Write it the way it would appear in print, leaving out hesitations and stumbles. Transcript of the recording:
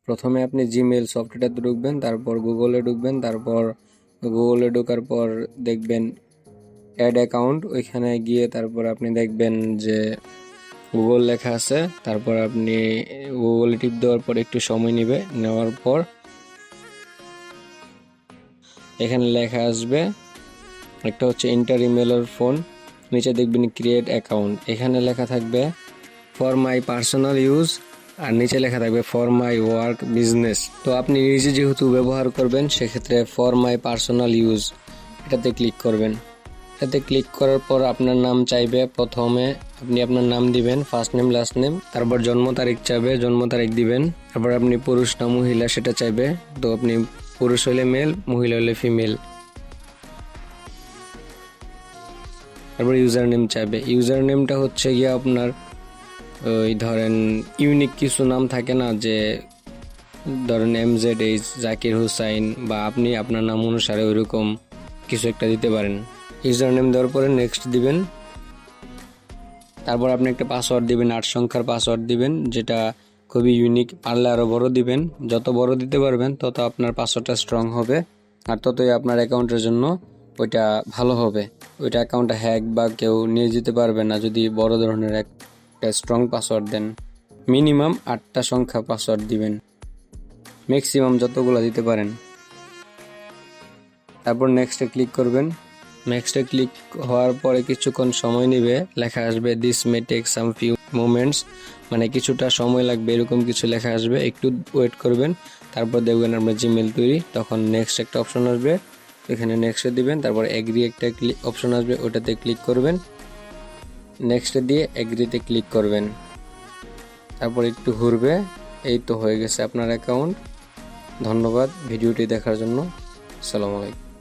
প্রথমে আপনি জিমেইল সফটওয়্যারটাতে ঢুকবেন, তারপর গুগলে ঢুকবেন, তারপর গুগলে ঢোকার পর দেখবেন অ্যাড অ্যাকাউন্ট, ওইখানে গিয়ে তারপর আপনি দেখবেন যে গুগল লেখা আছে, তারপর আপনি গুগলে টিপ দেওয়ার পর একটু সময় নেওয়ার পর এখানে লেখা আসবে একটা হচ্ছে এন্টার ইমেল অর ফোন, নিচে দেখবেন ক্রিয়েট অ্যাকাউন্ট, এখানে লেখা থাকবে ফর মাই পার্সোনাল ইউজ আর নিচে লেখা থাকবে ফর মাই ওয়ার্ক বিজনেস। তো আপনি নিজে যেহেতু ব্যবহার করবেন সেক্ষেত্রে ফর মাই পার্সোনাল ইউজ এটাতে ক্লিক করবেন। এটাতে ক্লিক করার পর আপনার নাম চাইবে, প্রথমে আপনি আপনার নাম দিবেন, ফার্স্ট নেম লাস্ট নেম, তারপর জন্ম তারিখ চাইবে, জন্ম তারিখ দিবেন, তারপর আপনি পুরুষ না মহিলা সেটা চাইবে, তো আপনি পুরুষ হলে মেল, মহিলা হলে ফিমেল। তারপর ইউজার নেম চাইবে, ইউজার নেমটা হচ্ছে গিয়ে আপনার ওই ধরেন ইউনিক কিছু নাম থাকে না, যে ধরেন 𝐕𝐈𝐃𝐄 জাকির হুসাইন, বা আপনি আপনার নাম অনুসারে ওইরকম কিছু একটা দিতে পারেন। ইউজার নেম দেওয়ার পরে নেক্সট দিবেন, তারপর আপনি একটা পাসওয়ার্ড দিবেন, 8 সংখ্যার পাসওয়ার্ড দিবেন, যেটা খুবই ইউনিক, পারলে আরও বড় দিবেন, যত বড় দিতে পারবেন তত আপনার পাসওয়ার্ডটা স্ট্রং হবে আর ততই আপনার অ্যাকাউন্টের জন্য ওইটা ভালো হবে। ওইটা অ্যাকাউন্টটা হ্যাক বা কেউ নিয়ে যেতে পারবে না যদি বড় ধরনের একটা স্ট্রং পাসওয়ার্ড দেন। মিনিমাম 8টা সংখ্যা পাসওয়ার্ড দিবেন, ম্যাক্সিমাম যতগুলো দিতে পারেন। তারপর নেক্সটে ক্লিক করবেন। নেক্সটে ক্লিক হওয়ার পরে কিছুক্ষণ সময় নেবে, লেখা আসবে this may take some few moments, মানে কিছুটা সময় লাগবে এরকম কিছু লেখা আসবে, একটু ওয়েট করবেন। তারপর দেখবেন আপনার জিমেল তৈরি, তখন নেক্সট একটা অপশন আসবে, এখানে নেক্সটে দিবেন, তারপর এগ্রি একটা অপশন আসবে, ওটাতে ক্লিক করবেন, নেক্সটে দিয়ে এগ্রিতে ক্লিক করবেন, তারপর একটু ঘুরবে। এই তো হয়ে গেছে আপনার অ্যাকাউন্ট। ধন্যবাদ ভিডিওটি দেখার জন্য। আসসালামু আলাইকুম।